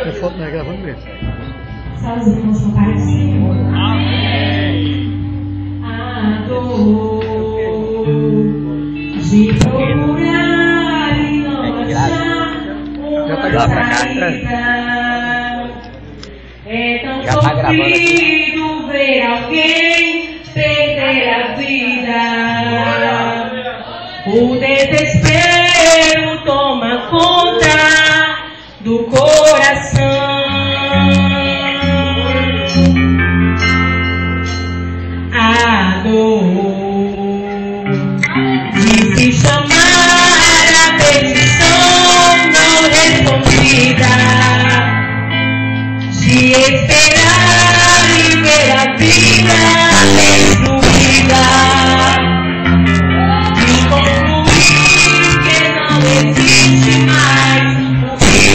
Tem foto, né? Gravando mesmo. Só os irmãos com Pai do Senhor. A dor de procurar e não achar uma saída. É tão sofrido ver alguém perder a vida. O desespero toma conta do coração. A dor de se chamar a petição não respondida, de esperar e ver a vida destruída, de concluir que não existe mais o que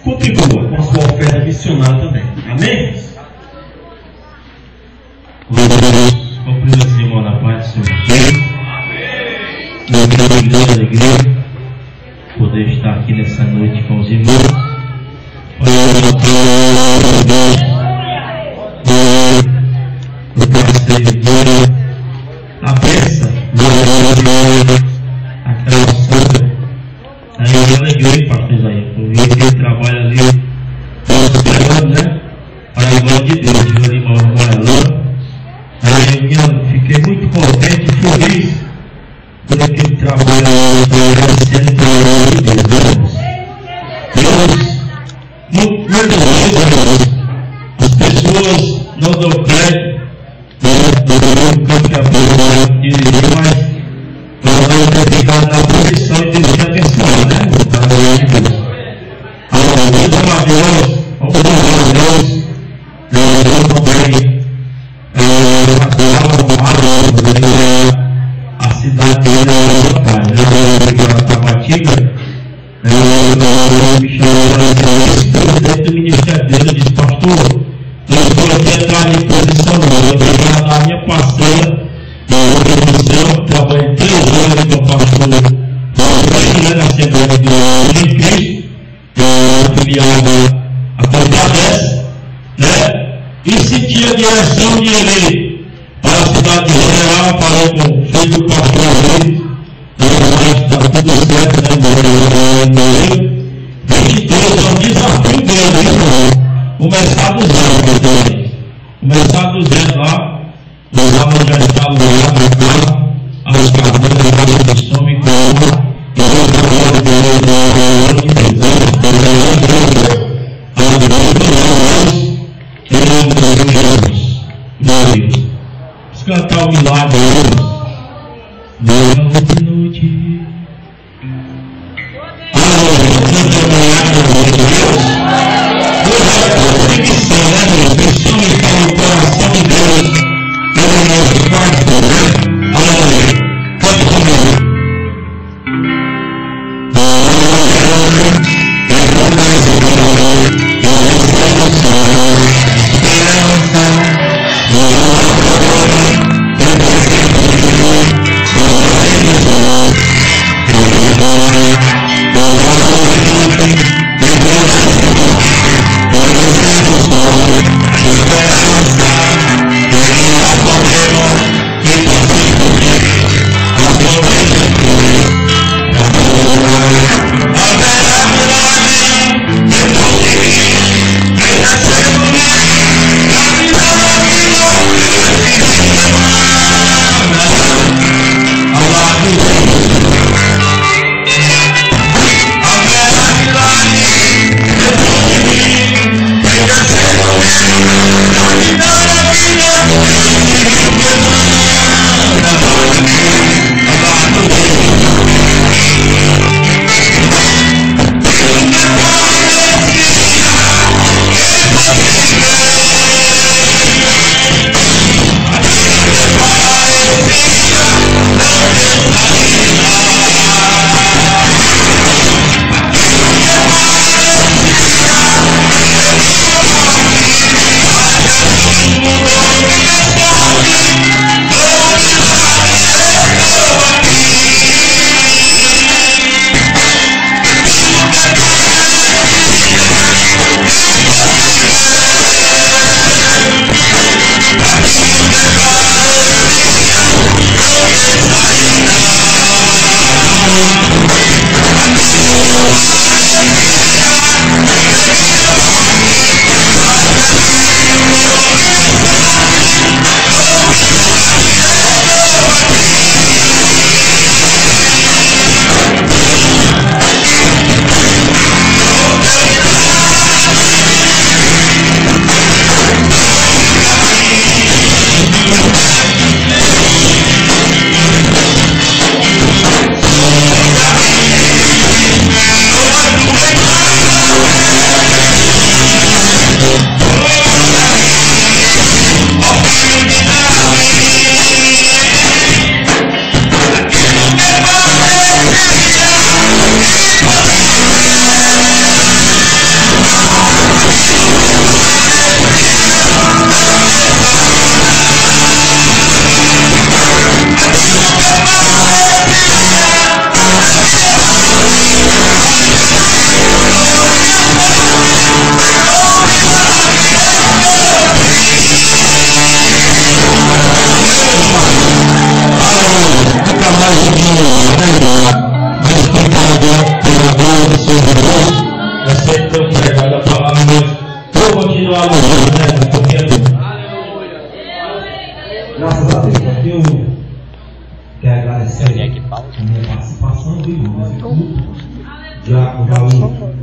contribua com a sua oferta missionária também. Amém? grande alegria poder estar aqui nessa noite com os irmãos. A peça, aquela sombra, aí eu alegrei, pastor Isaías, porque ele trabalha ali, né? Para a irmã de Deus, o irmão Alain. Aí eu fiquei muito contente e feliz por aquele trabalho agradecendo pelo amor de Deus. Muitas vezes as pessoas não dão crédito no campo que a pessoa dirigiu, mas nós vamos ter ficado na posição de dirigir a pessoa, né? Para o amor de Deus. Agora, Deus, eu também a cidade de Tabatinga, me chamou dentro do ministério dele, eu disse, pastor, eu estou aqui atrás de posição, eu vou dar a minha parcela de posição, trabalhei 3 anos com o pastor na Assembleia de Cristo, filiado a Compadece, né? E senti a direção de ele para a cidade geral, falei com o filho do pastor dele, está tudo certo, né? 22 é um desafio dele, começar do zero, começar do zero lá, os alunos já estavam lá, as cadeiras de som e como, vamos cantar o milagre de noite. Tem que ser, né, meu? O som está no coração de Deus, no nosso quarto, né? Aleluia. Cante comigo. Graças a Deus. Aqui eu quero agradecer a minha participação, viu, nesse culto. Diácono Raul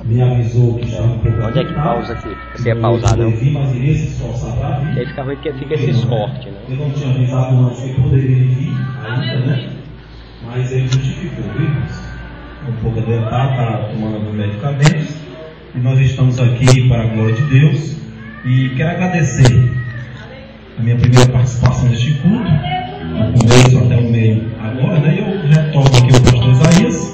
me avisou que estava um pouco. Onde é que pausa aqui? Você é pausado, não? Mas iria se esforçar para vir. Aí fica ruim porque fica esses cortes, né? Eu não tinha avisado antes que poderia vir ainda, né? Mas ele justificou, viu? Um pouco adiantado, está tomando alguns medicamentos. E nós estamos aqui para a glória de Deus. E quero agradecer a minha primeira participação neste culto, do começo até o meio agora, né? Eu retomo aqui o pastor Isaías.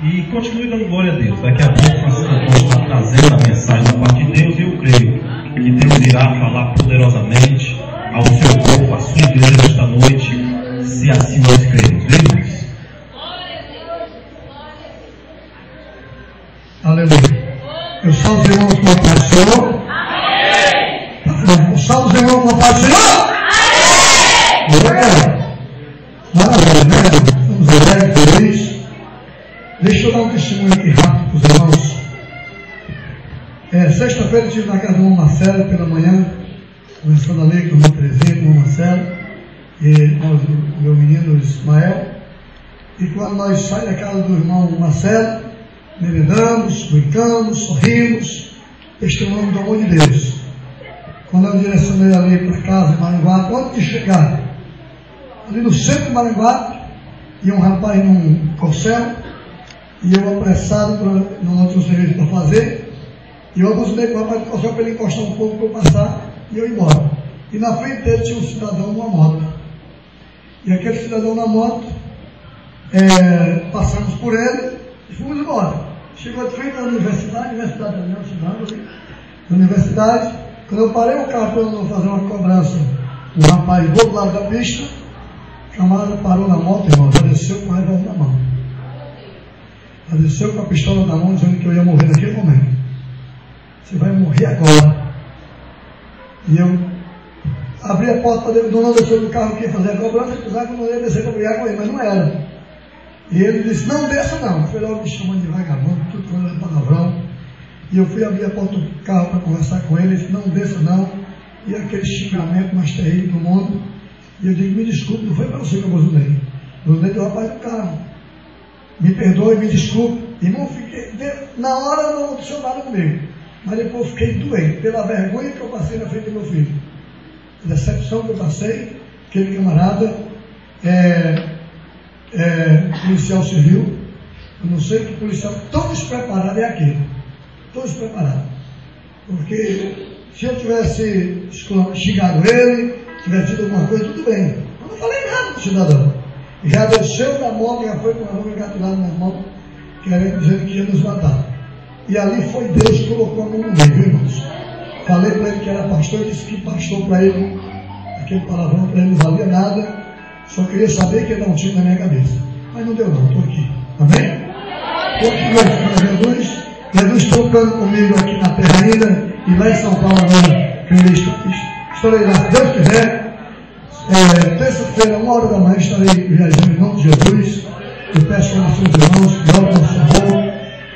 E continue dando glória a Deus. Daqui a pouco o Francisco Antônio está trazendo a mensagem da parte de Deus, e eu creio que Deus irá falar poderosamente ao seu corpo, à sua igreja esta noite, se assim nós cremos. Vemos? Aleluia. Eu salvo os irmãos com a paz do Senhor. Amém. Eu salvo os irmãos com a paz do Senhor. Amém. Maravilha, né? Estamos alegres, felizes. Deixa eu dar um testemunho aqui rápido para os irmãos. Sexta-feira eu estive na casa do irmão Marcelo pela manhã, conversando ali com o irmão Terezinha, com o irmão Marcelo, e o meu menino Ismael. E quando nós saímos da casa do irmão Marcelo, merendamos, brincamos, sorrimos, testemunhamos do amor de Deus. Quando eu direcionei ali para casa em Maranguape, antes de chegar, ali no centro de Maranguape, ia um rapaz num corcel, e eu apressado, não tinha um serviço para fazer, e eu abusinei com o rapaz do corcel para ele encostar um pouco para eu passar e eu ir embora. E na frente dele tinha um cidadão numa moto. E aquele cidadão na moto, passamos por ele e fomos embora. Chegou de frente da universidade quando eu parei o carro para fazer uma cobrança, o rapaz do outro lado da pista, o camarada parou na moto, irmão, já desceu com a revólver na mão. Já desceu com a pistola na mão, dizendo que eu ia morrer naquele momento. Você vai morrer agora. E eu abri a porta para dentro, o dono desceu do carro que ia fazer a cobrança, apesar que eu não ia descer para brigar com ele, mas não era. E ele disse, não desça não. Foi logo me chamando de vagabundo, tudo com ele palavrão. E eu fui abrir a porta do carro para conversar com ele, ele disse, não desça não. E aquele xingamento mais terrível do mundo. E eu digo, me desculpe, não foi para você que eu buzinei. Buzinei do rapaz do carro. Me perdoe, me desculpe. Irmão, na hora não aconteceu nada comigo. Mas depois eu fiquei doente, pela vergonha que eu passei na frente do meu filho. A decepção que eu passei, aquele camarada policial civil, eu não sei que policial tão despreparado é aquele. Tão despreparado. Porque se eu tivesse xingado ele, tivesse tido alguma coisa, tudo bem. Eu não falei nada pro cidadão. Já desceu da moto, já foi com a mão engatilhada nas mãos, querendo dizer que ia nos matar. E ali foi Deus que colocou a mão no meio, viu, irmãos? Falei para ele que era pastor, e disse que pastor para ele, aquele palavrão para ele não valia nada, só queria saber que ele dá um tiro na minha cabeça. Mas não deu não, estou aqui. Amém? Estou aqui glorificando Jesus. Jesus trocando comigo aqui na terra ainda, e lá em São Paulo agora, que eu estarei lá, se Deus quiser. Terça-feira, 1h da manhã, estarei viajando em nome de Jesus. Eu peço aos seus irmãos que orem ao Senhor,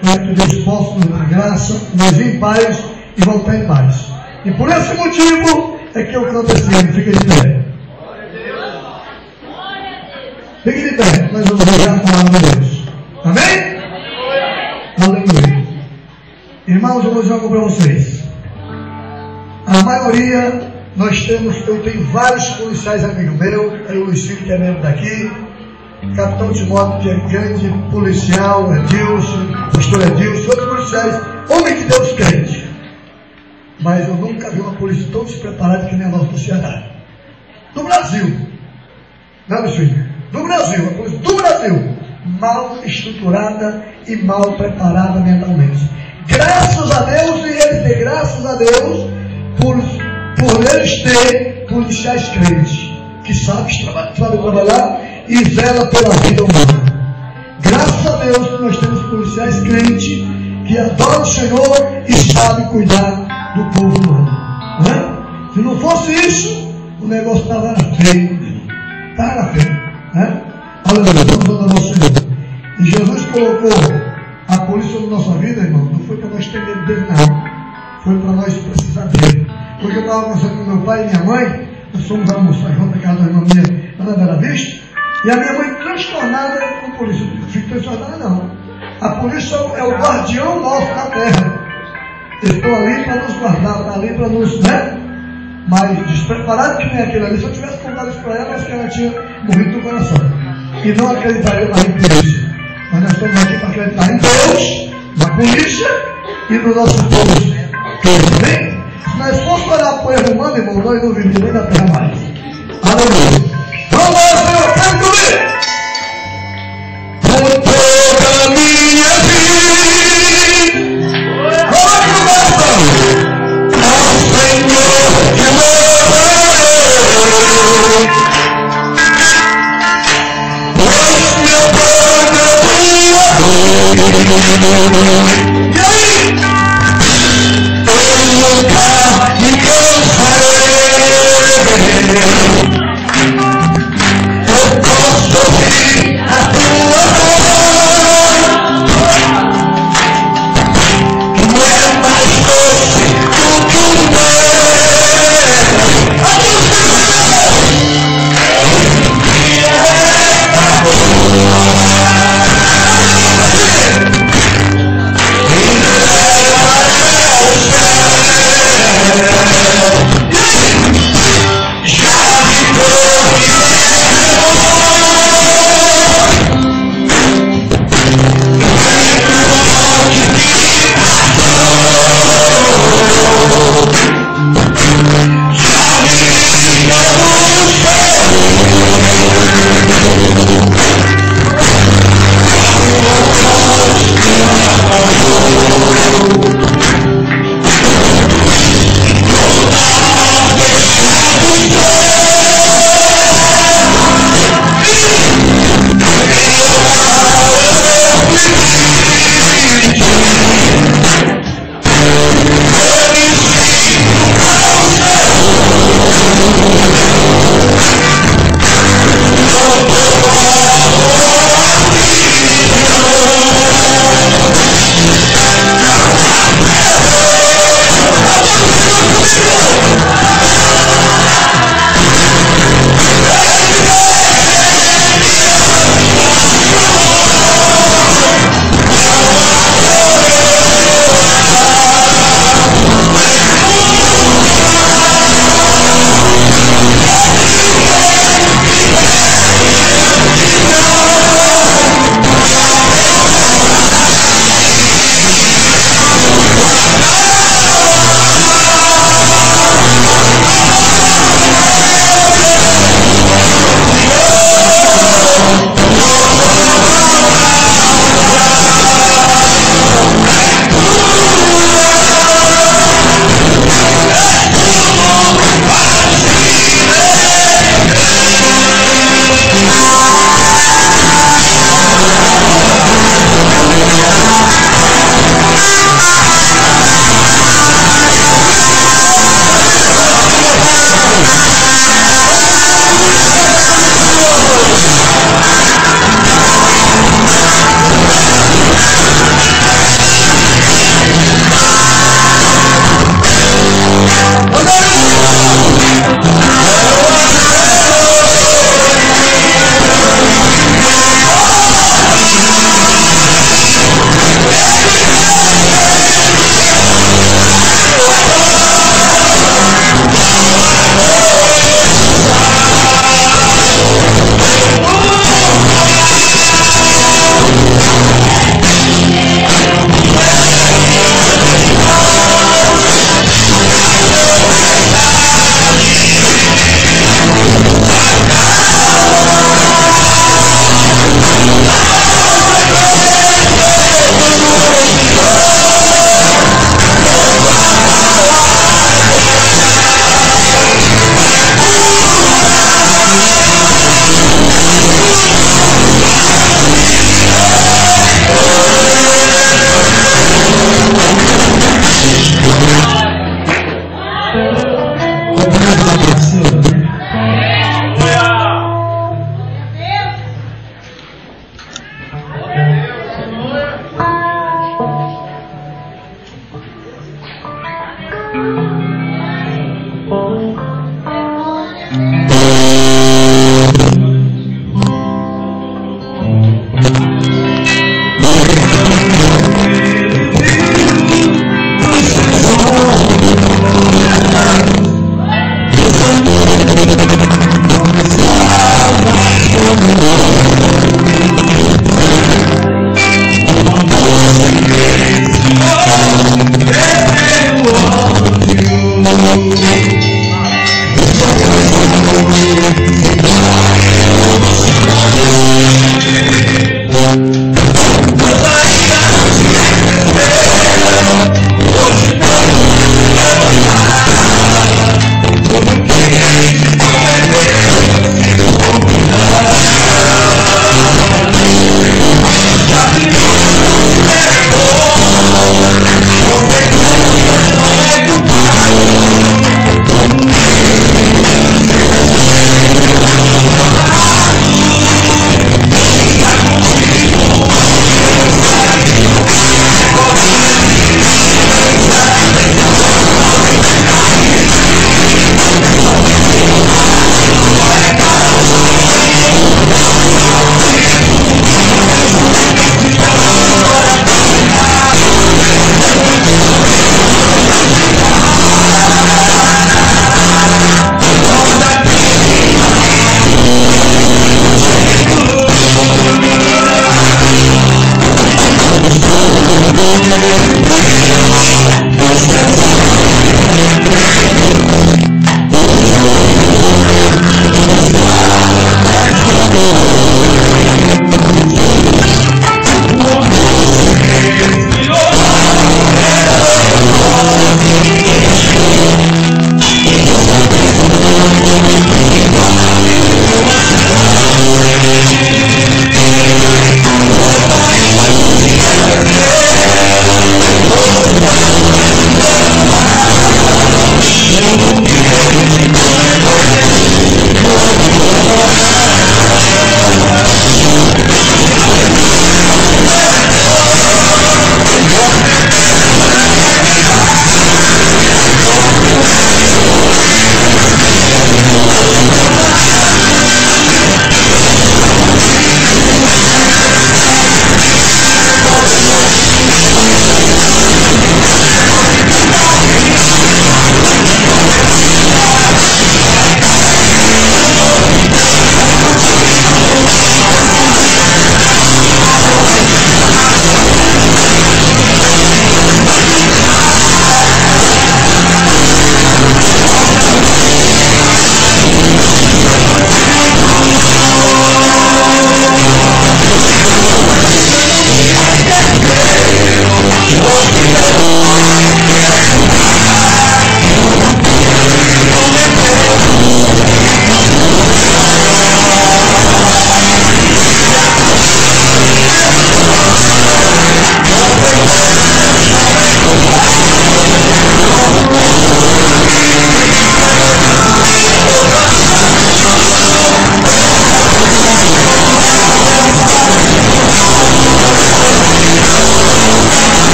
para que Deus possa nos dar graça, nós ir em paz e voltar em paz. E por esse motivo é que eu canto esse ano. Fica de pé. Fique de pé, nós vamos orar com a palavra de Deus. Amém? Aleluia. Irmãos, eu vou dizer algo para vocês. A maioria, eu tenho vários policiais amigos meus, é o Luiz Filho, que é membro daqui, Capitão Timóteo, que é grande policial, Edilson, pastor Edilson, outros policiais, homem de Deus crente. Mas eu nunca vi uma polícia tão despreparada que nem a nossa do Ceará. Do Brasil. Não, meu filho? Do Brasil, a polícia do Brasil. Mal estruturada e mal preparada mentalmente. Graças a Deus, e eles têm graças a Deus, por eles ter policiais crentes, que sabem trabalhar e zela pela vida humana. Graças a Deus que nós temos policiais crentes que adoram o Senhor e sabem cuidar do povo humano. Né? Se não fosse isso, o negócio estava feio. Estava feio. Né? Aleluia, vamos adorar o Senhor. E Jesus colocou a polícia na nossa vida, irmão, não foi para nós ter medo dele, não. Foi para nós precisar dele. Porque eu estava conversando com meu pai e minha mãe, nós fomos almoçar junto na casa da irmã minha, lá na Bela Vista, e a minha mãe transtornada com a polícia. Não fico transtornada não. A polícia é o guardião nosso na terra. Eles estão ali para nos guardar, estão ali para nos, né? Mas despreparado que nem aquele ali, se eu tivesse contado isso para ela, acho que ela tinha morrido do coração. E não acreditaria mais em polícia. Mas nós estamos aqui para acreditar em Deus, na polícia e no nosso povo. Amém? Se nós fôssemos olhar para o erro humano, irmão, nós não vivíamos nem na terra mais. Aleluia. Vamos lá, Senhor, quero comigo. Com toda a minha vida, coloque no coração, ao Senhor que louvarei. Pois meu povo e aí? Eu nunca me cansarei. Eu posso ouvir a tua voz, que é mais doce do que o mel.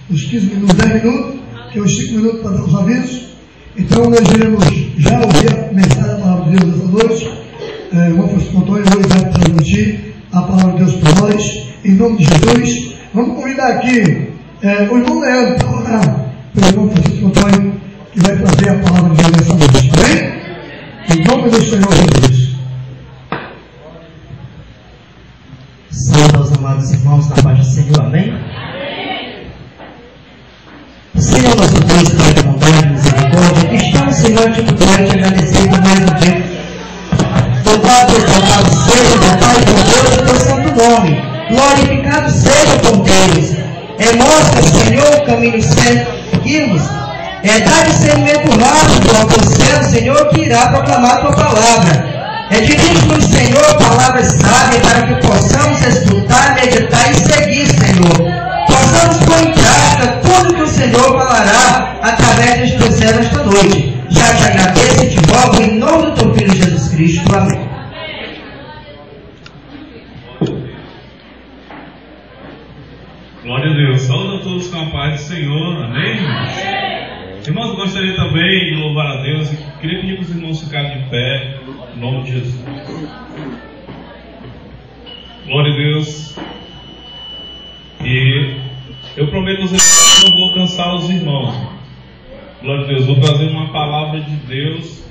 os 15 minutos, 10 minutos, que é os 5 minutos para dar os avisos. Então nós iremos já ouvir a mensagem da palavra de Deus dessa noite. O irmão Francisco Antônio hoje vai transmitir a palavra de Deus para nós, em nome de Jesus. Vamos convidar aqui o irmão Leandro para orar pelo irmão Francisco Antônio, que vai trazer a palavra de Deus nessa noite, amém? Em nome do Senhor Jesus. Salve aos amados irmãos na paz do Senhor, amém? Senhor nosso Deus, Pai da bondade e misericórdia, estamos, Senhor, te agradecer por mais um dia. Louvado seja, meu Pai, teu Deus, teu santo nome. Glorificado seja, teu Deus. Mostra, Senhor, o caminho certo que seguimos. Dá discernimento rápido ao teu servo, Senhor, que irá proclamar a tua palavra. Dirige-nos, Senhor, palavras sábias para que possamos escutar, meditar e seguir, Senhor. Possamos pôr em prática tudo que o Senhor falará através dos teus servos noite. Já te agradeço e te rogo em nome do teu Filho Jesus Cristo. Amém. Glória a Deus. Saúde a todos com a paz do Senhor. Amém? Irmãos, gostaria também de louvar a Deus e queria pedir para os irmãos ficarem de pé, em nome de Jesus. Glória a Deus. E eu prometo a vocês que não vou cansar os irmãos. Glória a Deus. Vou trazer uma palavra de Deus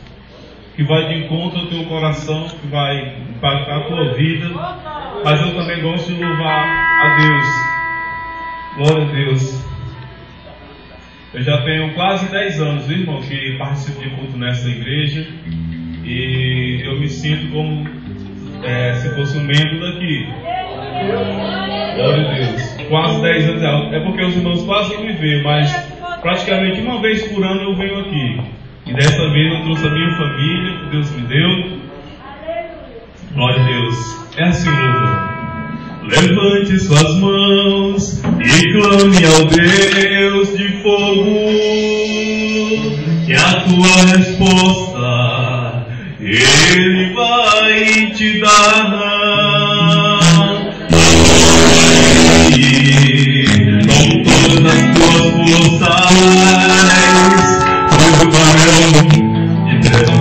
que vai de encontro ao teu coração, que vai impactar a tua vida. Mas eu também gosto de louvar a Deus. Glória a Deus. Eu já tenho quase 10 anos, irmão, que participo de culto nessa igreja. E eu me sinto como se fosse um membro daqui. Glória a Deus. Quase 10 anos. É porque os irmãos quase não me veem, mas praticamente uma vez por ano eu venho aqui. E dessa vez eu trouxe a minha família, que Deus me deu. Glória a Deus. É assim, louvor. Levante suas mãos e clame ao Deus de fogo, que a tua resposta Ele vai te dar. Com todas as tuas forças, o varão de Deus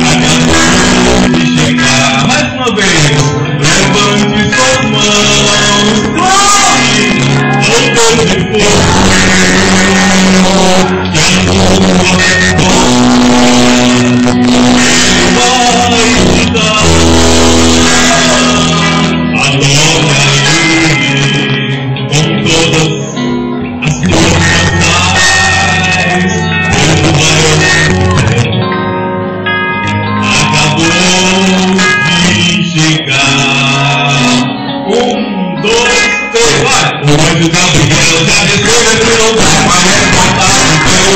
acabou de chegar. Mais uma vez. Levante suas mãos, clame ao Deus de fogo, que a tua resposta vai te dar. Adora Ele com todas as tuas forças, o varão acabou de chegar. 1, 2, 3, vai! O anjo Gabriel já desceu desse lugar para respontar o teu.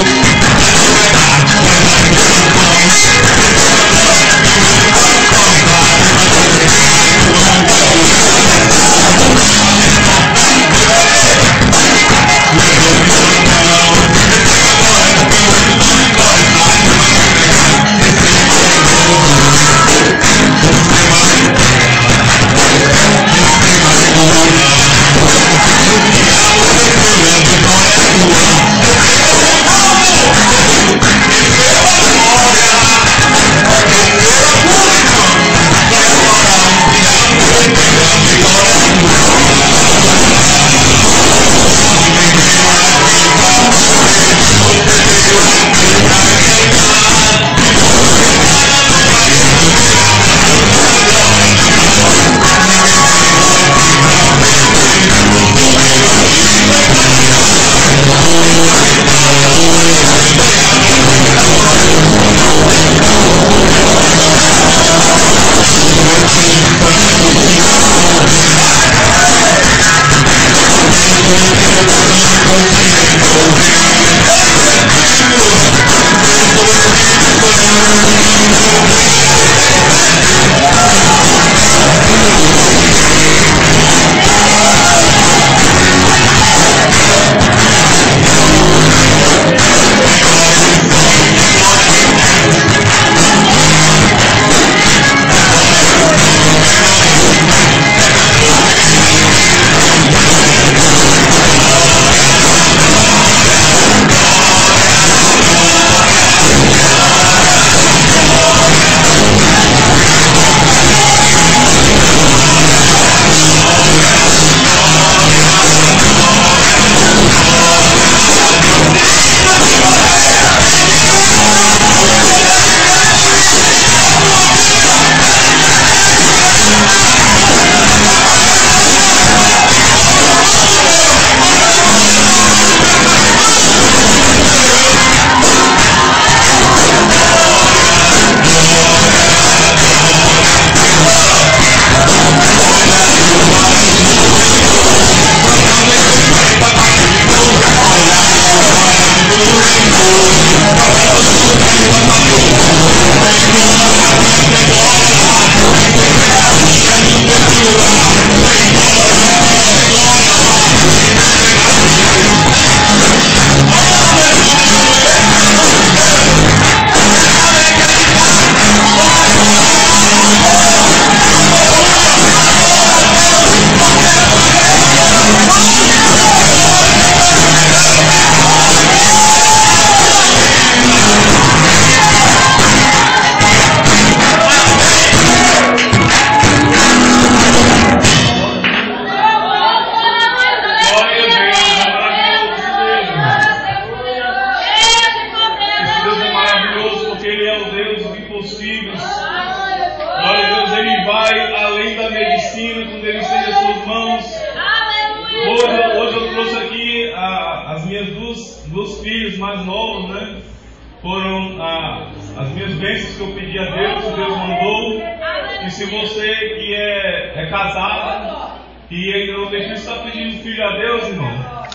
dos filhos mais novos, né? Foram as minhas bênçãos que eu pedi a Deus, que Deus mandou. E se você que é casado e ainda não tem filho, está pedindo filho a Deus, irmão,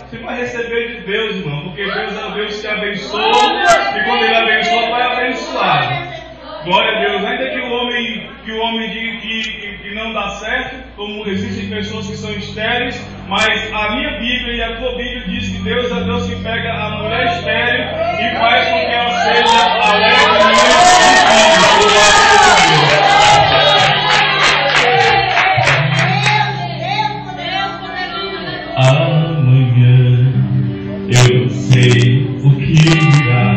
você vai receber de Deus, irmão, porque Deus é o Deus que abençoa, e quando Ele abençoa, vai abençoar. Glória a Deus. Ainda que o homem diga que não dá certo, como existem pessoas que são estéreis, mas a minha Bíblia e a tua Bíblia diz que Deus é Deus que pega a mulher estéril e faz com que ela seja alegremente amanhã eu sei o que virá,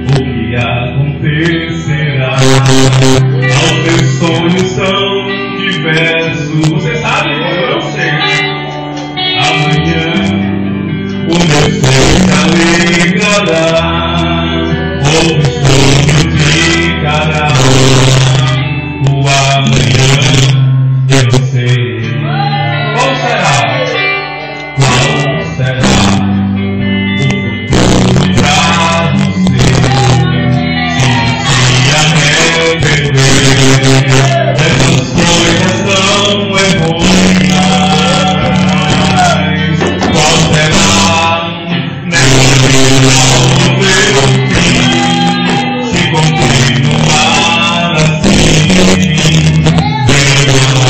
o que acontecerá. Aos teus sonhos são diversos. Você sabe, irmão? Eu não sei. Amanhã o meu ser se alegrará, o sonho ficará. O amanhã eu sei. Qual será? Qual será o futuro pra você? Se arrepender, essas coisas são errôneas. Qual será nessa vida o meu fim? Se continuar assim, eu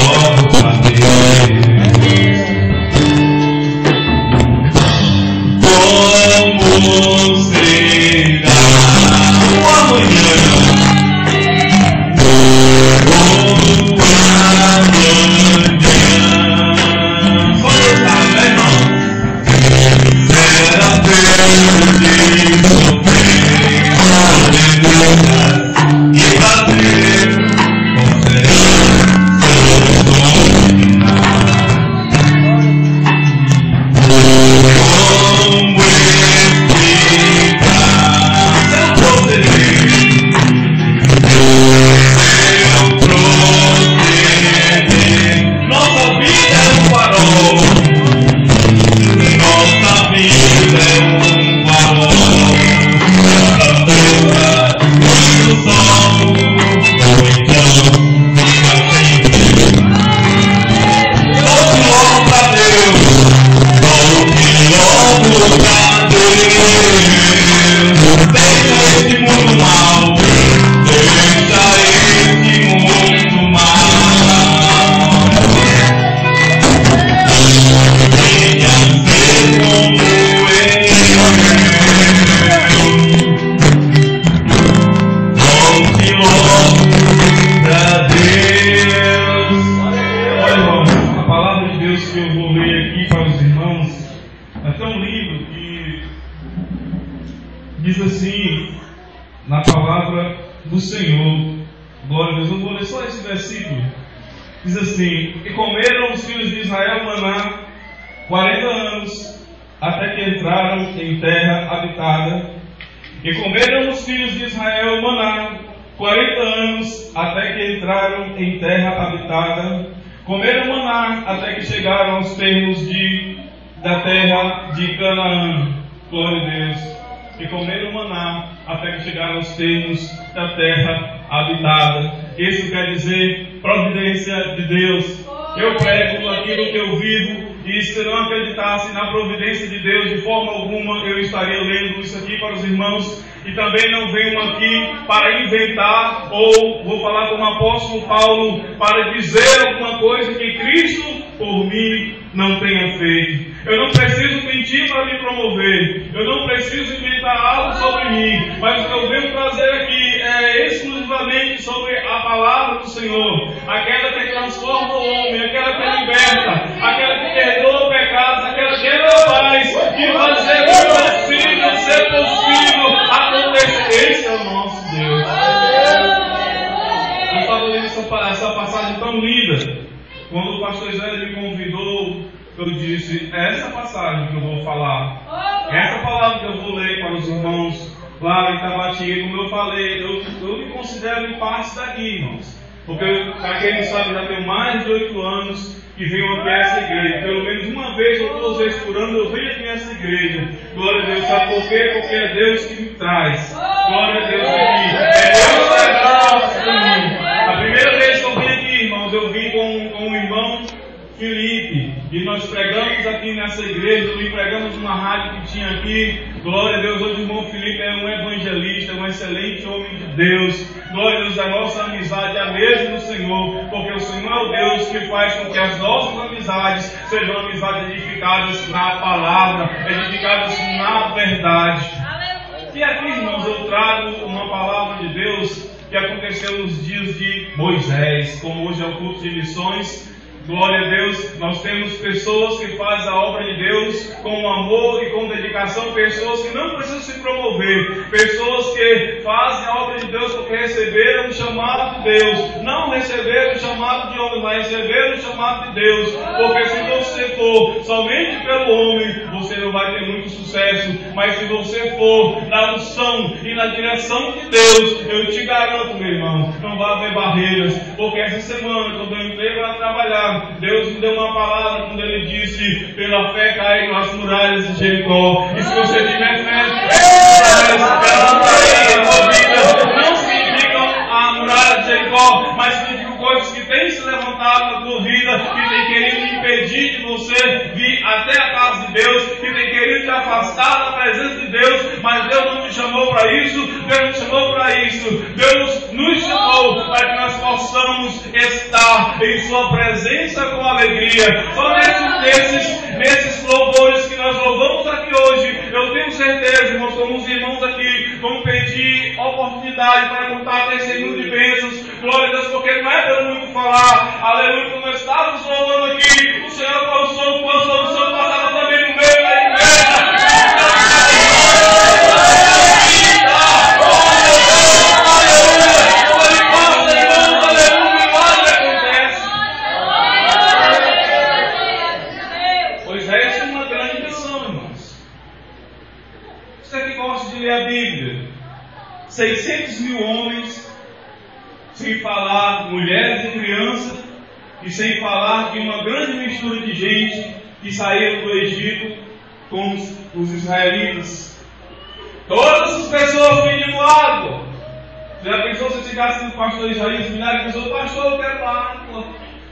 logo saber. Como será o amanhã? O amanhã. Só Deus sabe, né, irmão? Será feliz, sofrer, aleluia, e bater. Qual será seu dom final? Como nossa vida é um farol. Nossa vida é um farol. Quando o sol ou então fica sem luz. Volte logo pra Deus. Volte logo pra Deus. Deixa esse mundo mal. Deixa esse mundo mal. Venha ser como volte logo pra Deus. Olha, irmãos, a palavra de Deus que eu vou ler aqui para os irmãos é tão lindo que diz assim, na palavra do Senhor, glória a Deus. Eu vou ler só esse versículo. Diz assim: e comeram os filhos de Israel maná 40 anos, até que entraram em terra habitada. E comeram os filhos de Israel maná 40 anos, até que entraram em terra habitada. Comeram maná até que chegaram aos termos da terra de Canaã. Glória a Deus. E comeram maná até que chegaram aos termos da terra habitada. Isso quer dizer providência de Deus. Eu prego aquilo que eu vivo, e se eu não acreditasse na providência de Deus de forma alguma, eu estaria lendo isso aqui para os irmãos. E também não venho aqui para inventar, ou vou falar como o apóstolo Paulo, para dizer alguma coisa que Cristo por mim não tenha feito. Eu não preciso mentir para me promover. Eu não preciso inventar algo sobre mim. Mas o que eu venho trazer aqui é exclusivamente sobre a palavra do Senhor. Aquela que transforma o homem, aquela que liberta, aquela que perdoa pecados, aquela que é capaz de fazer o possível ser possível acontecer. Esse é o nosso Deus. Eu estava lendo essa passagem tão linda. Quando o pastor Zé me convidou, eu disse: é essa passagem que eu vou falar, é essa palavra que eu vou ler para os irmãos lá em Tabatinga. Como eu falei, eu me considero em parte daqui, irmãos, porque, para quem não sabe, já tenho mais de 8 anos que venham aqui a essa igreja. Pelo menos uma vez ou duas vezes por ano eu venho aqui nessa igreja. Glória a Deus. Sabe por quê? Porque é Deus que me traz. Glória a Deus aqui. É Deus que traz para mim. A primeira vez que eu vim aqui, irmãos, eu vim com o irmão Felipe, e nós pregamos aqui nessa igreja, nós pregamos uma rádio que tinha aqui. Glória a Deus, hoje o irmão Felipe é um evangelista, um excelente homem de Deus. Glória a Deus, a nossa amizade é a mesma do Senhor, porque o Senhor é o Deus que faz com que as nossas amizades sejam amizades edificadas na palavra, edificadas na verdade. E aqui, irmãos, eu trago uma palavra de Deus que aconteceu nos dias de Moisés, como hoje é o culto de missões. Glória a Deus, nós temos pessoas que fazem a obra de Deus com amor e com dedicação, pessoas que não precisam se promover, pessoas que fazem a obra de Deus porque receberam o chamado de Deus, não receberam o chamado de homem, mas receberam o chamado de Deus, porque se você for somente pelo homem, você não vai ter muito sucesso, mas se você for na unção e na direção de Deus, eu te garanto, meu irmão, não vai haver barreiras, porque essa semana, quando eu entrei para trabalhar, Deus me deu uma palavra quando Ele disse: pela fé caíram as muralhas de Jericó. E se você tiver fé, elas não caírem na sua vida. Não significam a muralha de Jericó, mas significam coisas que têm se levantado na tua vida, que têm querido impedir de você vir até a casa de Deus, que têm querido te afastar da presença de Deus. Mas Deus não te chamou para isso, Deus não te chamou para isso. Deus nos chamou para que nós possamos estar em Sua presença com alegria. Só nesses louvores que nós louvamos aqui hoje, eu tenho certeza, irmãos, como os irmãos aqui vão pedir oportunidade para contar testemunho de bênçãos. Glória a Deus, porque não é pelo muito falar. Aleluia, como nós estávamos louvando aqui, o Senhor passou passava também no meio da igreja. A Bíblia, 600 mil homens, sem falar mulheres e crianças, e sem falar de uma grande mistura de gente que saíram do Egito com os israelitas. Todas as pessoas pedindo água. Já pensou se chegasse no pastor israelita, milhares de pessoas: pastor, eu quero água.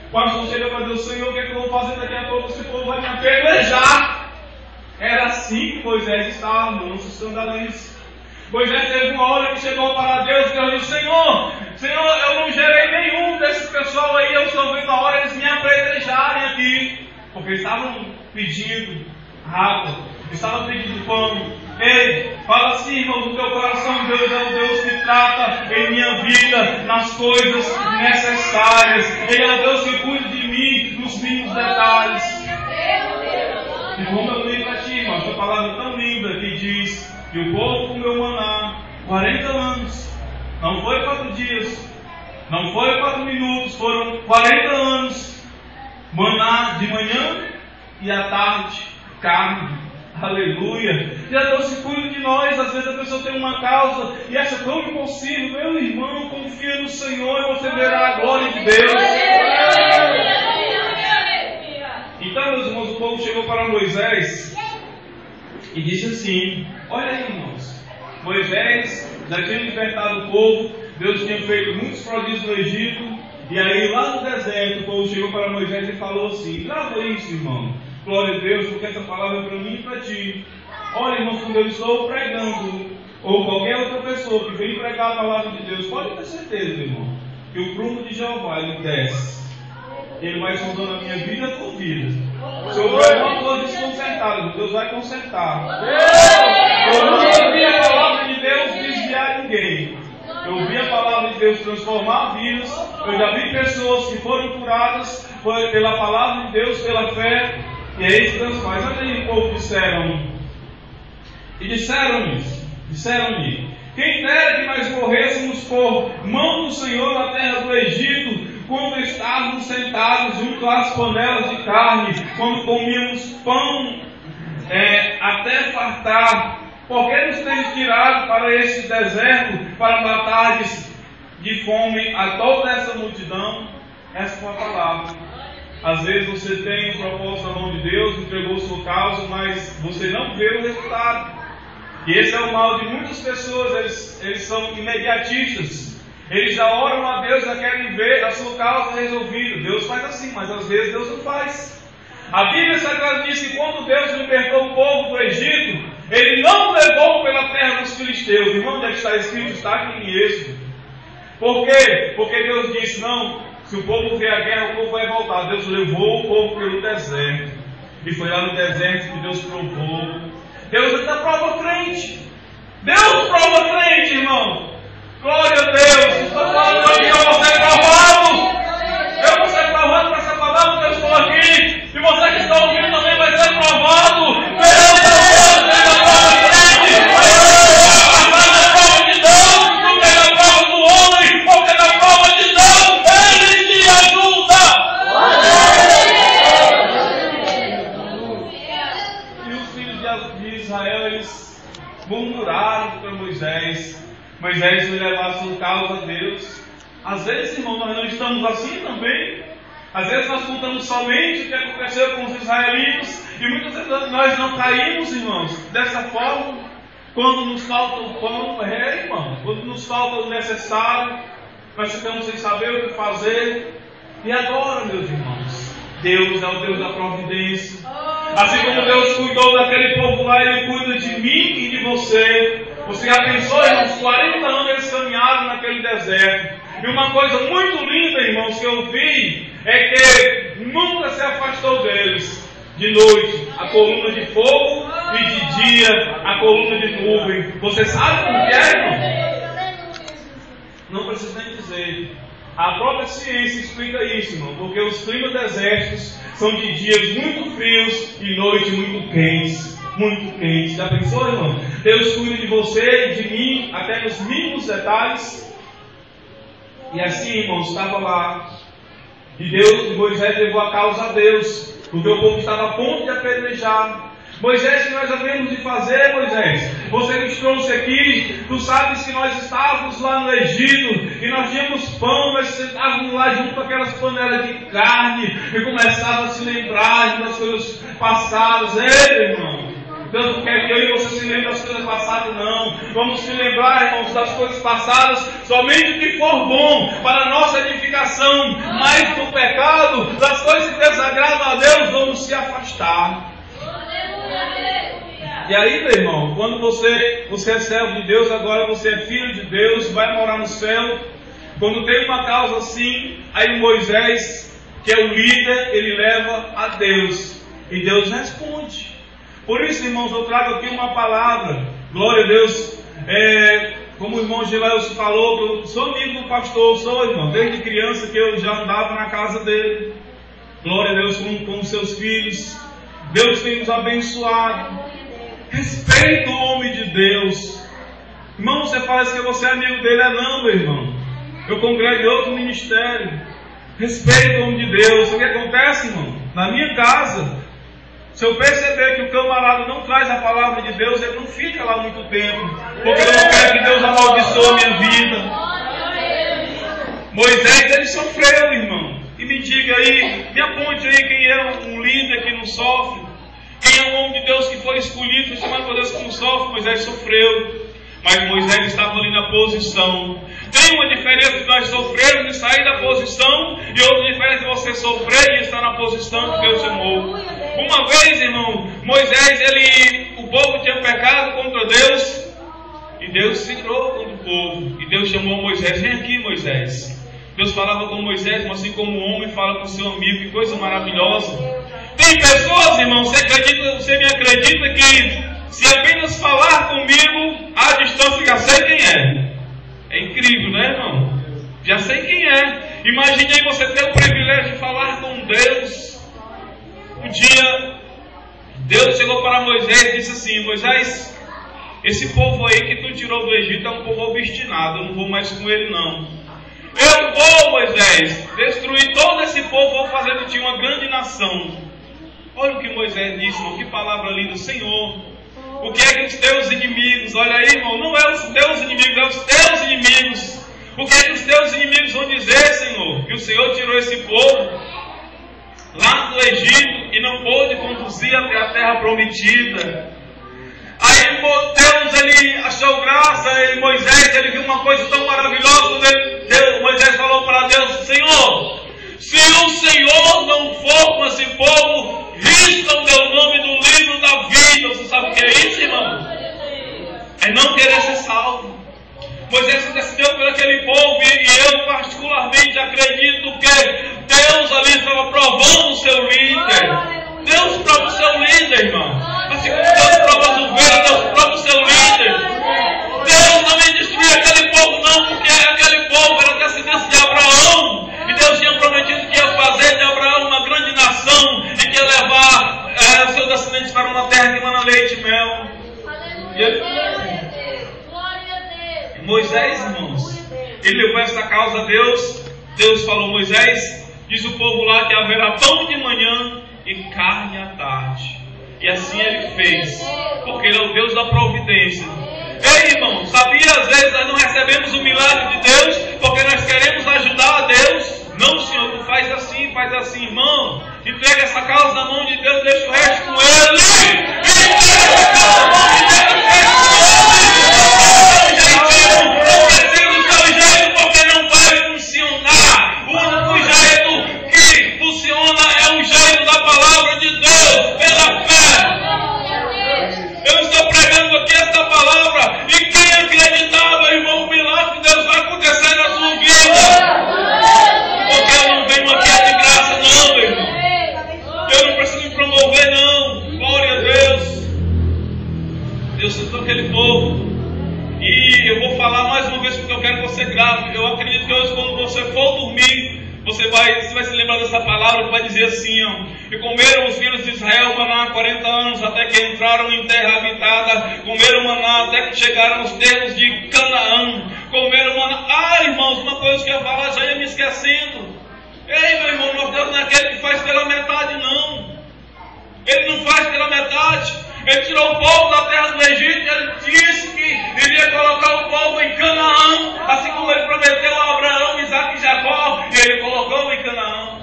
O pastor chega para Deus: Senhor, o que é que eu vou fazer daqui a pouco? Esse povo vai me apedrejar. Era assim que Moisés estava, não se escandalize. Moisés teve uma hora que chegou para Deus e disse: Senhor, eu não gerei nenhum desses pessoal aí, eu estou vendo a hora eles me apedrejarem aqui, porque estavam pedindo água, estavam pedindo pão. Ei, fala assim, irmão, no teu coração: Deus é o Deus que trata em minha vida nas coisas necessárias. Ele é o Deus que cuida de mim nos mínimos detalhes. E como eu li para ti, irmão, essa palavra tão linda que diz que o povo comeu maná 40 anos. Não foi 4 dias, não foi 4 minutos, foram 40 anos. Maná de manhã e à tarde, carne. Aleluia. E a Deus se cuida de nós. Às vezes a pessoa tem uma causa e acha tão impossível. Meu irmão, confia no Senhor e você verá a glória de Deus. Então, meus irmãos, o povo chegou para Moisés e disse assim: olha aí, irmãos, Moisés já tinha libertado o povo, Deus tinha feito muitos prodígios no Egito, e aí lá no deserto o povo chegou para Moisés e falou assim: grava isso, irmão, glória a Deus, porque essa palavra é para mim e para ti. Olha, irmãos, quando eu estou pregando, ou qualquer outra pessoa que vem pregar a palavra de Deus, pode ter certeza, irmão, que o prumo de Jeová ele desce. Ele vai sondando a minha vida e a tua vida. Se houver uma coisa desconcertada, Deus vai consertar. Eu não ouvi a palavra de Deus desviar ninguém. Eu ouvi a palavra de Deus transformar vidas. Eu já vi pessoas que foram curadas pela palavra de Deus, pela fé. E é isso que Deus faz. Olha aí, o povo disseram. E disseram-lhe: quem dera que nós morrêssemos por mão do Senhor na terra do Egito, quando estávamos sentados junto às panelas de carne, quando comíamos pão até fartar. Por que nos tens tirado para este deserto, para matar de fome a toda essa multidão? Essa foi a palavra. Às vezes você tem um propósito na mão de Deus, entregou sua causa, mas você não vê o resultado. E esse é o mal de muitas pessoas, eles são imediatistas. Eles já oram a Deus, já querem ver a sua causa resolvida. Deus faz assim, mas às vezes Deus não faz. A Bíblia Sagrada diz que quando Deus libertou o povo do Egito, Ele não levou pela terra dos filisteus. Irmão, onde está escrito? Está aqui em Êxodo. Por quê? Porque Deus disse, não, se o povo vier a guerra, o povo vai voltar. Deus levou o povo pelo deserto. E foi lá no deserto que Deus provou. Deus ainda prova crente. Deus prova crente, irmão. Glória a Deus. Estou falando aqui, eu vou ser provado. Eu vou ser provado para essa palavra que eu estou aqui. E você que está ouvindo também vai ser provado. Deus é a prova crente. A prova de Deus, não é a prova do homem, porque na prova de Deus Ele te ajuda. E os filhos de Israel, eles murmuraram contra Moisés. Moisés foi levar a sua causa a Deus. Às vezes, irmão, nós não estamos assim também. Às vezes nós contamos somente o que aconteceu com os israelitas. E muitas vezes nós não caímos, irmãos, dessa forma. Quando nos falta o pão, irmão, quando nos falta o necessário, nós ficamos sem saber o que fazer. E agora, meus irmãos, Deus é o Deus da providência. Assim como Deus cuidou daquele povo lá, Ele cuida de mim e de você. Você já pensou, irmãos, 40 anos eles caminharam naquele deserto. E uma coisa muito linda, irmãos, que eu vi, é que nunca se afastou deles. De noite, a coluna de fogo, e de dia, a coluna de nuvem. Você sabe como que é, irmão? Não precisa nem dizer. A própria ciência explica isso, irmão, porque os climas desérticos são de dias muito frios e noites muito quentes. Muito quente. Já pensou, irmão? Deus cuida de você e de mim, até nos mínimos detalhes. E assim, irmãos, estava lá. E Moisés levou a causa a Deus, porque o povo estava a ponto de apedrejar. Moisés, o que nós havemos de fazer, Moisés? Você nos trouxe aqui, tu sabes que nós estávamos lá no Egito, e nós tínhamos pão, nós sentávamos lá junto com aquelas panelas de carne, e começava a se lembrar das coisas passadas. Ei, irmão, Deus não quer que eu e você se lembre das coisas passadas, não. Vamos se lembrar, irmãos, das coisas passadas, somente o que for bom para a nossa edificação. Mas do pecado, das coisas que desagradam a Deus, vamos se afastar. E aí, meu irmão, quando você é servo de Deus, agora você é filho de Deus, vai morar no céu. Quando tem uma causa assim, aí Moisés, que é o líder, ele leva a Deus. E Deus responde. Por isso, irmãos, eu trago aqui uma palavra. Glória a Deus. Como o irmão Gilaelson falou, eu sou amigo do pastor, sou, irmão, desde criança que eu já andava na casa dele. Glória a Deus com seus filhos. Deus tem nos abençoado. Respeita o homem de Deus. Irmão, você faz que você é amigo dele, não, meu irmão. Eu congrego em outro ministério. Respeita o homem de Deus. O que acontece, irmão? Na minha casa, se eu perceber que o camarada não traz a palavra de Deus, ele não fica lá muito tempo, porque eu não quero que Deus amaldiçoe a minha vida. Moisés, ele sofreu, irmão. E me diga aí, me aponte aí quem é um líder que não sofre. Quem é um homem de Deus que foi escolhido, foi chamado por Deus que não sofre. Moisés sofreu, mas Moisés estava ali na posição. Tem uma diferença de nós sofrermos e sair da posição, e outra diferença de você sofrer e estar na posição que Deus chamou. Uma vez, irmão, Moisés, o povo tinha pecado contra Deus, e Deus se tirou contra o povo, e Deus chamou Moisés. Vem aqui, Moisés. Deus falava com Moisés, assim como um homem fala com seu amigo, que coisa maravilhosa. Tem pessoas, irmão, você me acredita que se apenas falar comigo à distância, já sei quem é. É incrível, né, irmão? Já sei quem é. Imagine aí você ter o privilégio de falar com Deus. Um dia, Deus chegou para Moisés e disse assim: Moisés, esse povo aí que tu tirou do Egito é um povo obstinado, eu não vou mais com ele não. Eu vou, Moisés, destruir todo esse povo, vou fazer de ti uma grande nação. Olha o que Moisés disse, irmão, que palavra linda. Senhor, o que é que os teus inimigos, olha aí, irmão, não é os teus inimigos, é os teus inimigos. O que é que os teus inimigos vão dizer, Senhor? Que o Senhor tirou esse povo lá do Egito e não pôde conduzir até a terra prometida. Aí Deus, ele achou graça, e Moisés, ele viu uma coisa tão maravilhosa. Moisés falou para Deus: Senhor, se o Senhor não for com esse povo, risca o meu nome do livro da vida. Você sabe o que é isso, irmão? É não querer ser salvo. Moisés intercedeu por aquele povo, e eu particularmente acredito que Deus ali estava provando o seu líder. Deus prova o seu líder, irmão. Assim como Deus prova as ovelhas, Deus prova o seu líder. Deus não ia destruir aquele povo não, porque aquele povo era descendência de Abraão. E Deus tinha prometido que ia fazer de Abraão uma grande nação e que ia levar os seus descendentes para uma terra que emana leite e mel. E Moisés, irmãos, ele levou essa causa a Deus. Deus falou: Moisés, diz o povo lá que haverá pão de manhã e carne à tarde. E assim ele fez, porque ele é o Deus da providência. Ei, irmão, sabia, às vezes nós não recebemos o milagre de Deus porque nós queremos ajudar a Deus. Não, Senhor, tu faz assim, irmão. Entrega essa causa na mão de Deus, deixa o resto com Ele. Entrega essa causa na mão de Deus, deixa o resto com Ele. Não precisa do teu jeito porque não vai funcionar. O único jeito que funciona é o jeito da palavra de Deus, pela fé. Eu estou pregando aqui esta palavra, e quem acreditava, irmão, o milagre de Deus vai acontecer na sua vida. Porque eu não venho aqui de graça não, meu irmão. Eu não preciso me promover não. Glória a Deus. Deus sentou aquele povo. E eu vou falar mais uma vez porque eu quero que você grave. Eu acredito que hoje, quando você for dormir, você vai se lembrar dessa palavra, que vai dizer assim, ó: e comeram os filhos de Israel maná há 40 anos, até que entraram em terra habitada. Comeram maná até que chegaram aos termos de Canaã. Comeram maná. Ah, irmãos, uma coisa que eu ia falar, já ia me esquecendo. Ei, meu irmão, nosso Deus não é aquele que faz pela metade, não. Ele não faz pela metade. Ele tirou o povo da terra do Egito, ele disse que iria colocar o povo em Canaã, assim como ele prometeu a Abraão, Isaac e Jacó, e ele colocou em Canaã.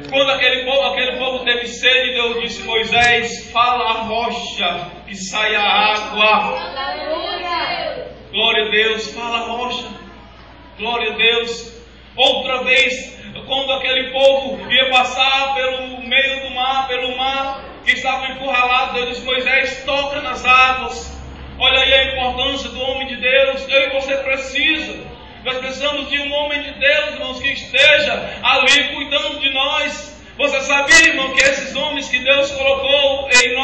Quando aquele povo teve sede, Deus disse: Moisés, fala a rocha que saia a água. Glória a Deus, fala a rocha. Glória a Deus. Outra vez, quando aquele povo ia passar pelo meio do mar, pelo mar que estava encurralado, Deus disse: Moisés, toca nas águas. Olha aí a importância do homem de Deus. Eu e você precisa. Nós precisamos de um homem de Deus, irmãos, que esteja ali cuidando de nós. Você sabia, irmão, que esses homens que Deus colocou em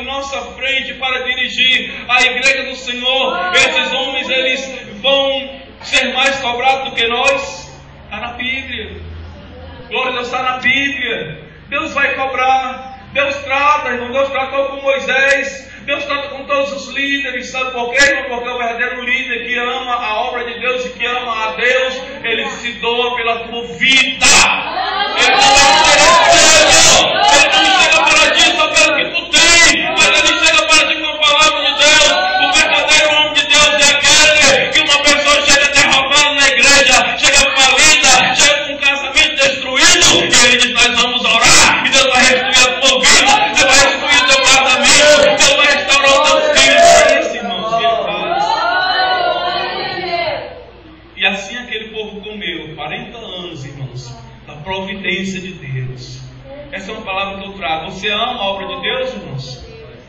nossa frente para dirigir a igreja do Senhor, esses homens, eles vão ser mais cobrados do que nós? Está na Bíblia. Glória a Deus, está na Bíblia. Deus vai cobrar. Deus trata, irmão. Deus tratou com Moisés. Deus trata com todos os líderes. Sabe por quê, irmão? Porque o verdadeiro líder que ama a obra de Deus e que ama a Deus, ele se doa pela tua vida. Ele não é ele não chega para ti só pelo que tu tem, mas ele chega para ti com a palavra de Deus. O verdadeiro homem de Deus é aquele que uma pessoa chega derrotado na igreja, chega falida, chega com um casamento destruído, e ele diz: nós vamos orar, e Deus vai restituir a tua vida, Deus vai restituir o teu casamento, Deus vai restaurar os teus filhos. É isso, irmãos, que ele faz. E assim aquele povo comeu 40 anos, irmãos, da providência de Deus. Essa é uma palavra que eu trago. Você ama a obra de Deus, irmãos?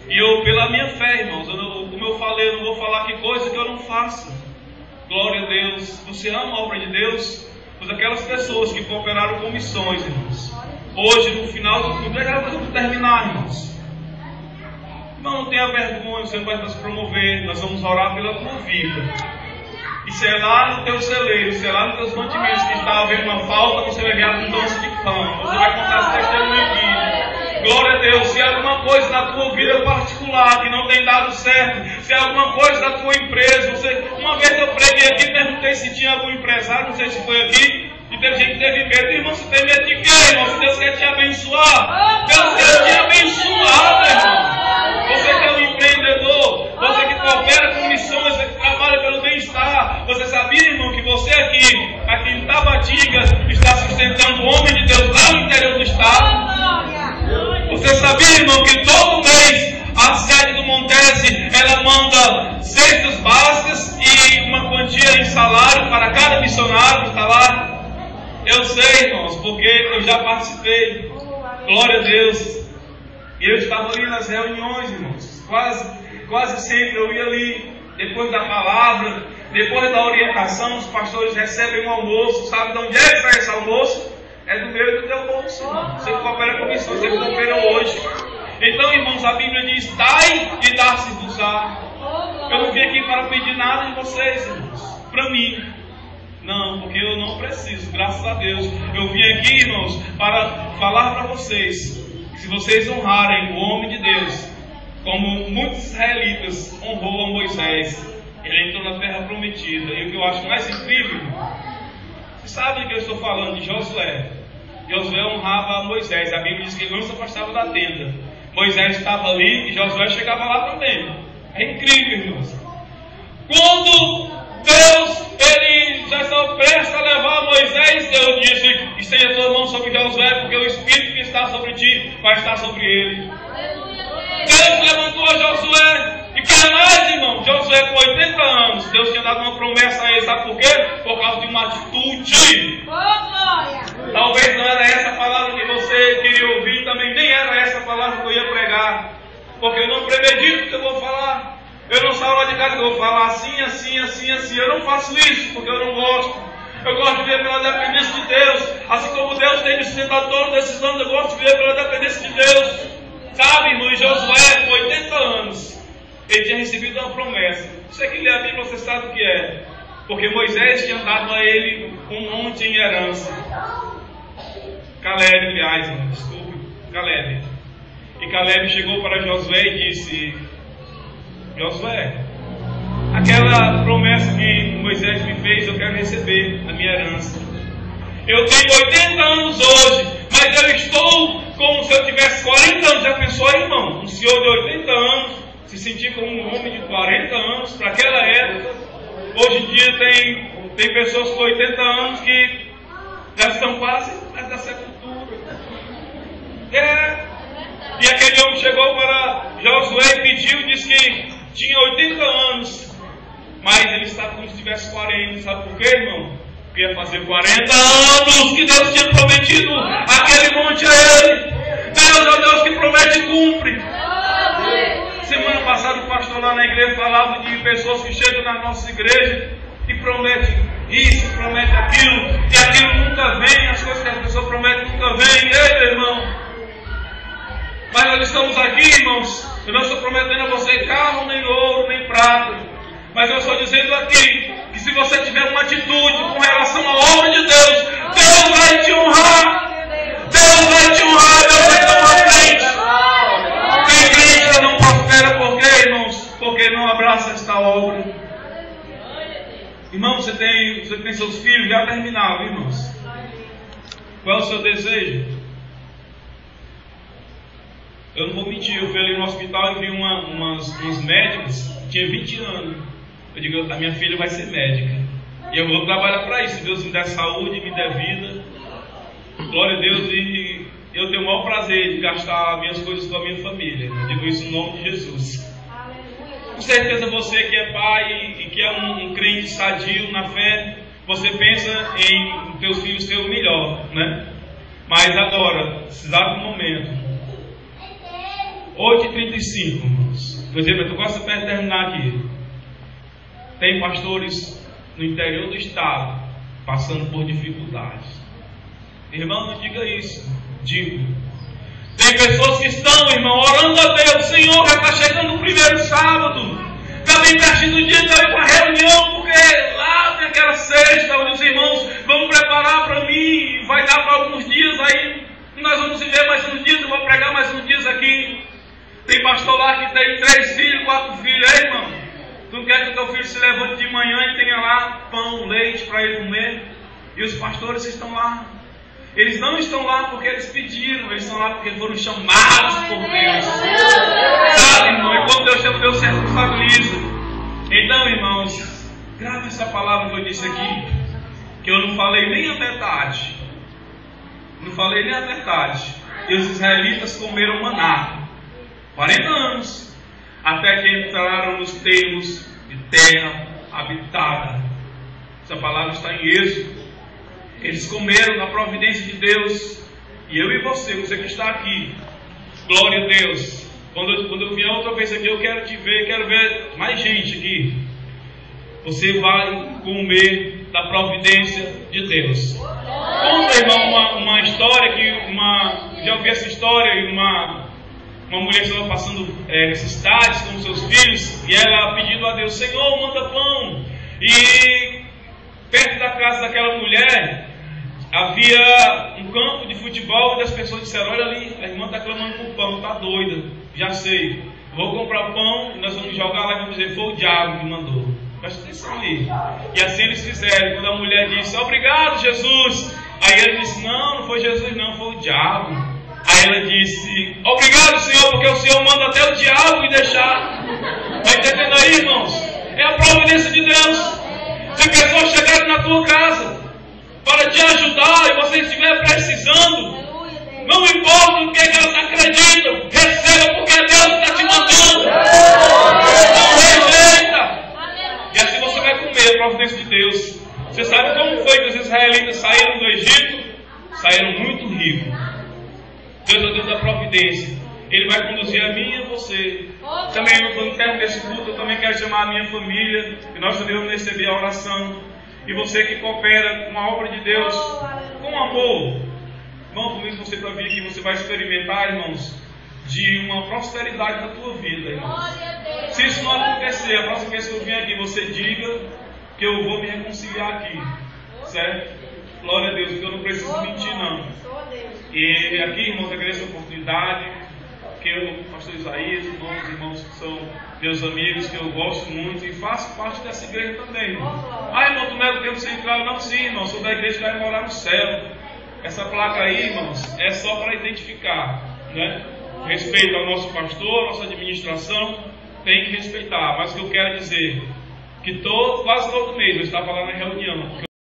E eu, pela minha fé, irmãos, como eu falei, eu não vou falar que coisa que eu não faço. Glória a Deus. Você ama a obra de Deus? Pois aquelas pessoas que cooperaram com missões, irmãos, hoje, no final do culto, já vamos terminar, irmãos. Não tenha vergonha, você não vai se promover. Nós vamos orar pela tua vida. E se é lá no teu celeiro, se é lá nos teus mantimentos que está havendo uma falta, você vai ver abundância de pão. Você vai contar esse testemunho aqui. Glória a Deus. Se há alguma coisa na tua vida particular que não tem dado certo, se há alguma coisa na tua empresa, uma vez eu preguei aqui, perguntei se tinha algum empresário, não sei se foi aqui, e teve gente que teve medo. Irmão, você tem medo de quê, irmão? Se Deus quer te abençoar, Deus quer te abençoar, meu irmão. Você que é um empreendedor, você que coopera com missões, você que trabalha pelo bem-estar, você sabia, irmão, que você aqui em Tabatinga, está sustentando o homem de Deus lá no interior do cestas básicas e uma quantia em salário para cada missionário que está lá. Eu sei, irmãos, porque eu já participei. Glória a Deus. E eu estava ali nas reuniões, irmãos. Quase sempre eu ia ali, depois da palavra, depois da orientação, os pastores recebem um almoço. Sabe de onde é que sai esse almoço? É do meu e do teu bolso, irmão. Você coopera com missões, você coopera hoje. Então, irmãos, a Bíblia diz: dai e dar-se-vos-á. Eu não vim aqui para pedir nada de vocês, irmãos, para mim. Não, porque eu não preciso, graças a Deus. Eu vim aqui, irmãos, para falar para vocês que se vocês honrarem o homem de Deus, como muitos israelitas honrou a Moisés, ele entrou na terra prometida. E o que eu acho mais incrível, vocês sabem que eu estou falando de Josué. Josué honrava a Moisés. A Bíblia diz que ele não se afastava da tenda. Moisés estava ali e Josué chegava lá também. É incrível, irmãos. Quando Deus, ele já estava prestes a levar Moisés, Deus disse: estende a tua mão sobre Josué, porque o Espírito que está sobre ti vai estar sobre ele. Deus levantou a Josué. E que mais, irmão? Josué com 80 anos, Deus tinha dado uma promessa a ele. Sabe por quê? Por causa de uma atitude. Talvez não era essa a palavra que você queria ouvir, também nem era essa a palavra que eu ia pregar. Porque eu não premedito o que eu vou falar. Eu não saio lá de casa que eu vou falar assim, assim, assim, assim. Eu não faço isso porque eu não gosto. Eu gosto de viver pela dependência de Deus. Assim como Deus tem me sustentado todos esses anos, eu gosto de viver pela dependência de Deus. Sabe, irmão, e Josué, com 80 anos, ele tinha recebido uma promessa. Você que lê a Bíblia, você sabe o que é. Porque Moisés tinha dado a ele um monte em herança. Caleb, aliás, irmão, desculpe, Caleb. E Caleb chegou para Josué e disse: Josué, aquela promessa que Moisés me fez, eu quero receber a minha herança. Eu tenho 80 anos hoje, mas eu estou como se eu tivesse 40 anos. Já pensou aí, irmão? Um senhor de 80 anos se sentir como um homem de 40 anos para aquela época. Hoje em dia tem pessoas com 80 anos que já estão quase na sepultura. E aquele homem chegou para Josué e pediu, disse que tinha 80 anos, mas ele estava como se tivesse 40. Sabe por quê, irmão? Porque ia fazer 40 anos que Deus tinha prometido aquele monte a ele. Deus é o Deus que promete e cumpre. Semana passada o pastor lá na igreja falava de pessoas que chegam nas nossas igrejas e prometem isso, prometem aquilo, e aquilo nunca vem. As coisas que as pessoas prometem nunca vêm. Ei, meu irmão, mas nós estamos aqui, irmãos. Eu não estou prometendo a você carro, nem ouro, nem prata, mas eu estou dizendo aqui que se você tiver uma atitude com relação à obra de Deus, Deus vai te honrar. Deus vai te honrar, Deus vai tomar frente. Tem crente que não prospera por quê, irmãos? Porque não abraça esta obra. Irmão, você tem seus filhos já terminaram, irmãos. Qual é o seu desejo? Eu não vou mentir, eu fui ali no hospital e vi umas médicas que tinham 20 anos. Eu digo: a minha filha vai ser médica. E eu vou trabalhar para isso. Se Deus me der saúde, me der vida, glória a Deus, e eu tenho o maior prazer de gastar minhas coisas com a minha família. Eu digo isso no nome de Jesus. Com certeza você que é pai e que é um crente sadio na fé, você pensa em teus filhos ter o melhor, né? Mas agora, nesse exato momento, 8h35, irmãos. Por exemplo, eu estou quase perto de terminar aqui. Tem pastores no interior do estado passando por dificuldades. Irmão, não diga isso. Digo. Tem pessoas que estão, irmão, orando a Deus: Senhor, já está chegando o primeiro sábado. Já bem pertinho do dia de eu ir para a reunião, porque lá tem aquela sexta onde os irmãos vão preparar para mim. Vai dar para alguns dias aí. Nós vamos viver mais uns dias, eu vou pregar mais uns dias aqui. Tem pastor lá que tem 3 filhos, 4 filhos. Ei, irmão, tu não quer que o teu filho se levante de manhã e tenha lá pão, leite para ele comer? E os pastores estão lá. Eles não estão lá porque eles pediram, eles estão lá porque foram chamados por Deus. Sabe, irmão? E quando Deus chama, Deus se responsabiliza. Então, irmãos, grave essa palavra que eu disse aqui, que eu não falei nem a metade. Não falei nem a metade. E os israelitas comeram maná 40 anos, até que entraram nos termos terra habitada. Essa palavra está em Êxodo. Eles comeram na providência de Deus. E eu e você que está aqui, glória a Deus. Quando eu vier outra vez aqui, eu quero te ver, quero ver mais gente aqui. Você vai comer da providência de Deus. Conta, irmão, uma história que já ouvi essa história e uma mulher estava passando necessidades com seus filhos e ela pedindo a Deus: Senhor, manda pão. E perto da casa daquela mulher havia um campo de futebol e as pessoas disseram: olha ali, a irmã está clamando por pão, está doida, já sei, vou comprar pão e nós vamos jogar lá e vamos dizer: foi o diabo que mandou. Presta atenção aí. E assim eles fizeram. Quando a mulher disse: obrigado, Jesus, aí ele disse: não foi Jesus não, foi o diabo. Aí ela disse: obrigado, Senhor, porque o Senhor manda até o diabo me deixar. Está entendendo aí, irmãos? É a providência de Deus. Se pessoas chegarem na tua casa para te ajudar e você estiver precisando, não importa o que elas acreditam, receba, porque Deus está te mandando. Não rejeita. E assim você vai comer a providência de Deus. Você sabe como foi que os israelitas saíram do Egito? Saíram muito ricos. Deus é o Deus da providência. Ele vai conduzir a mim e a você. Também no término desse culto, eu também quero chamar a minha família, e nós também vamos receber a oração. E você que coopera com a obra de Deus, com amor. Irmão, comigo você para vir aqui, você vai experimentar, irmãos, de uma prosperidade na tua vida, irmãos. Se isso não acontecer, a próxima vez que eu vier aqui, você diga que eu vou me reconciliar aqui. Certo? Glória a Deus, porque eu não preciso mentir, não. E aqui, irmãos, eu agradeço a oportunidade, que eu, pastor Isaías, irmãos que são meus amigos, que eu gosto muito e faço parte dessa igreja também, irmão. Ah, irmão, tu não é do tempo central? Não, sim, irmão, sou da igreja que vai morar no céu. Essa placa aí, irmãos, é só para identificar, né? Respeito ao nosso pastor, à nossa administração, tem que respeitar. Mas o que eu quero dizer, que quase todo mês eu estava lá na reunião.